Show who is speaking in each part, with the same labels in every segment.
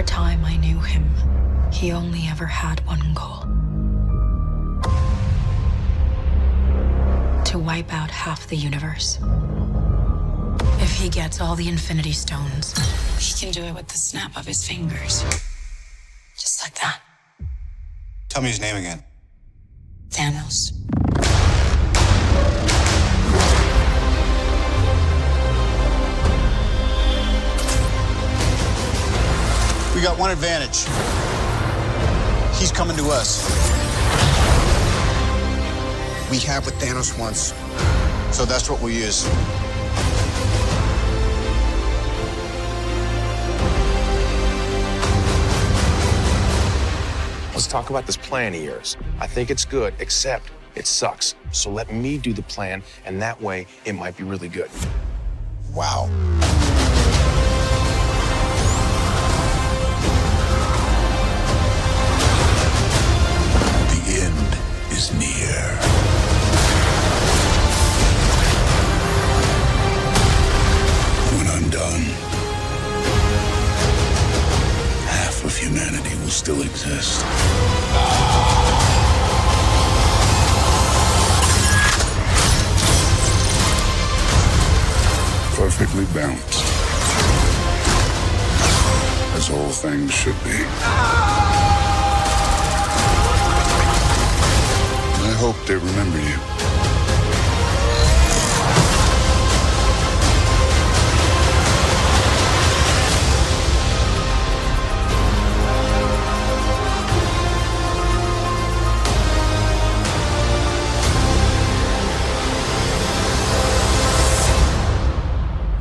Speaker 1: time I knew him, he only ever had one goal. To wipe out half the universe. If he gets all the Infinity Stones, he can do it with the snap of his fingers. Just like that.
Speaker 2: Tell me his name again.
Speaker 1: Thanos.
Speaker 2: We got one advantage. He's coming to us. We have what Thanos wants. So that's what we'll use.
Speaker 3: Let's talk about this plan of yours. I think it's good, except it sucks. So let me do the plan, and that way it might be really good.
Speaker 2: Wow.
Speaker 4: The end is near. When I'm done, half of humanity will still exist. Perfectly balanced. As all things should be. I hope they remember you.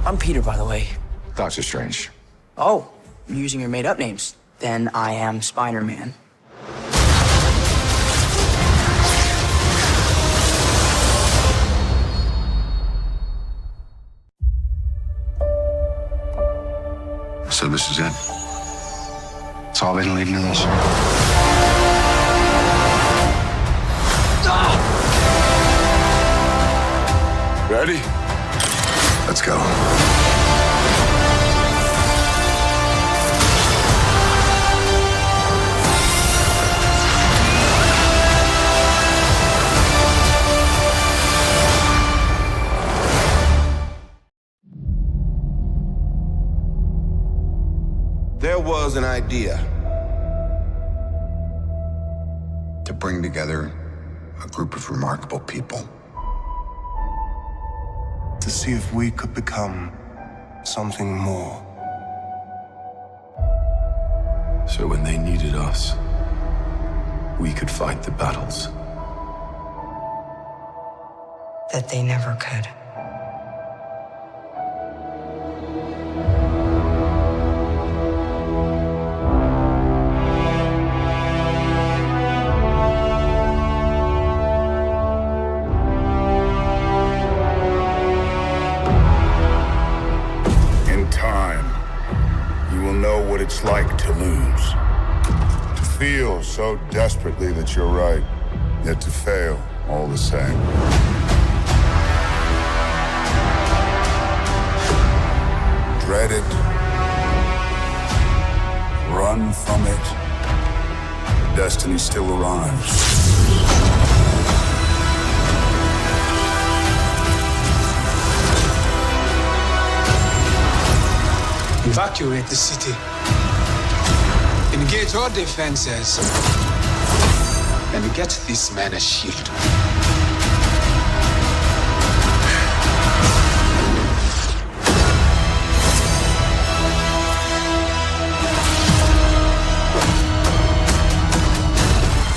Speaker 5: I'm Peter, by the way.
Speaker 3: Doctor Strange.
Speaker 5: Oh, you're using your made-up names. Then I am Spider-Man.
Speaker 4: So this is it. It's all been leading to this. Ready? Let's go.
Speaker 6: There was an idea
Speaker 4: To bring together a group of remarkable people.
Speaker 6: to see if we could become something more.
Speaker 7: So when they needed us, we could fight the battles.
Speaker 5: That they never could.
Speaker 4: In time, you will know what it's like to lose. To feel so desperately that you're right, yet to fail all the same. Dread it. Run from it. Destiny still arrives.
Speaker 8: Evacuate the city. Engage all defenses. And get this man a shield.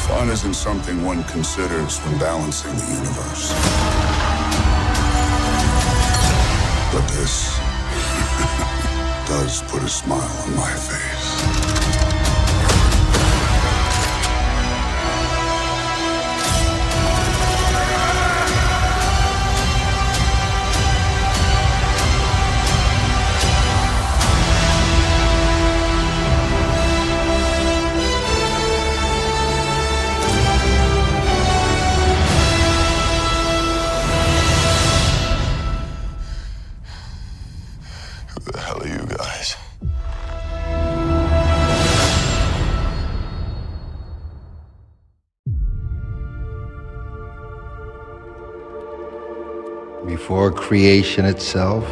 Speaker 4: Fun isn't something one considers when balancing the universe. But this does put a smile on my face.
Speaker 6: Who the hell are you guys?
Speaker 9: Before creation itself,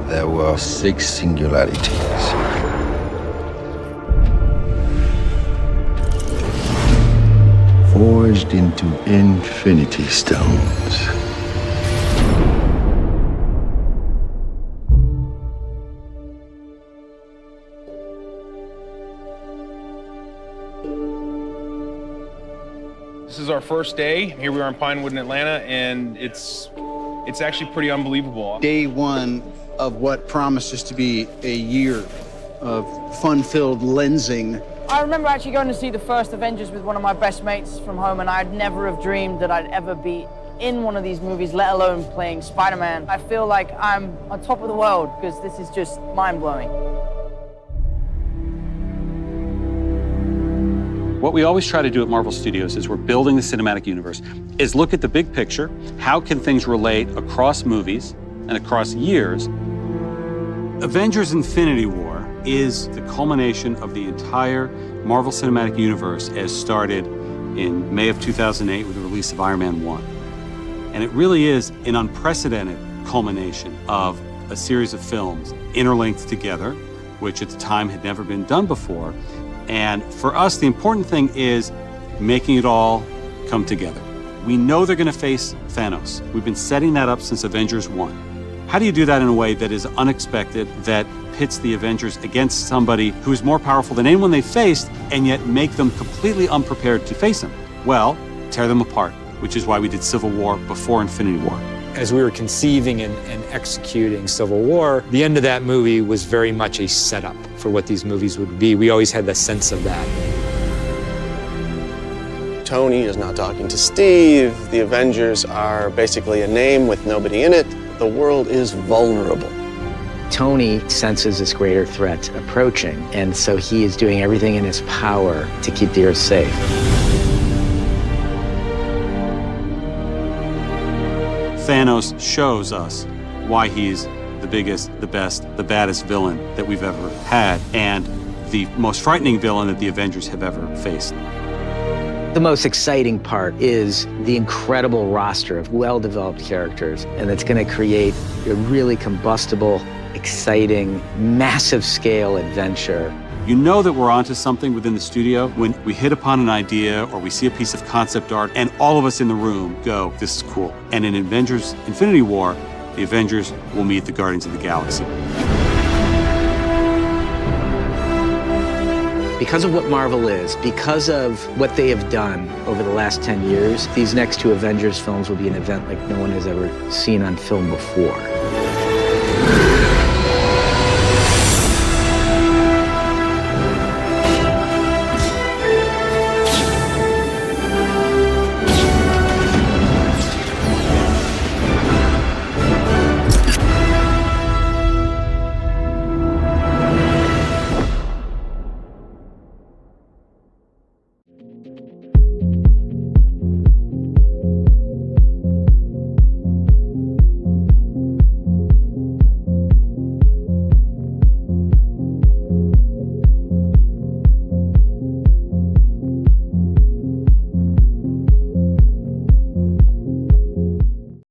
Speaker 9: there were 6 singularities. Forged into infinity stones.
Speaker 3: This is our first day. Here we are in Pinewood in Atlanta, and it's actually pretty unbelievable.
Speaker 2: Day one of what promises to be a year of fun-filled lensing.
Speaker 5: I remember actually going to see the first Avengers with one of my best mates from home, and I'd never have dreamed that I'd ever be in one of these movies, let alone playing Spider-Man. I feel like I'm on top of the world because this is just mind-blowing.
Speaker 10: What we always try to do at Marvel Studios is we're building the cinematic universe, is look at the big picture. How can things relate across movies and across years? Avengers Infinity War is the culmination of the entire Marvel Cinematic Universe as started in May of 2008 with the release of Iron Man 1. And it really is an unprecedented culmination of a series of films interlinked together, which at the time had never been done before. And for us, the important thing is making it all come together. We know they're going to face Thanos. We've been setting that up since Avengers 1. How do you do that in a way that is unexpected, that pits the Avengers against somebody who is more powerful than anyone they faced, and yet make them completely unprepared to face him? Well, tear them apart, which is why we did Civil War before Infinity War.
Speaker 11: As we were conceiving and executing Civil War, the end of that movie was very much a setup for what these movies would be. We always had the sense of that.
Speaker 12: Tony is not talking to Steve. The Avengers are basically a name with nobody in it. The world is vulnerable.
Speaker 5: Tony senses this greater threat approaching, and so he is doing everything in his power to keep the Earth safe.
Speaker 10: Thanos shows us why he's the biggest, the best, the baddest villain that we've ever had, and the most frightening villain that the Avengers have ever faced.
Speaker 5: The most exciting part is the incredible roster of well-developed characters, and it's going to create a really combustible, exciting, massive-scale adventure.
Speaker 10: You know that we're onto something within the studio when we hit upon an idea or we see a piece of concept art and all of us in the room go, this is cool. And in Avengers Infinity War, the Avengers will meet the Guardians of the Galaxy.
Speaker 5: Because of what Marvel is, because of what they have done over the last 10 years, these next 2 Avengers films will be an event like no one has ever seen on film before.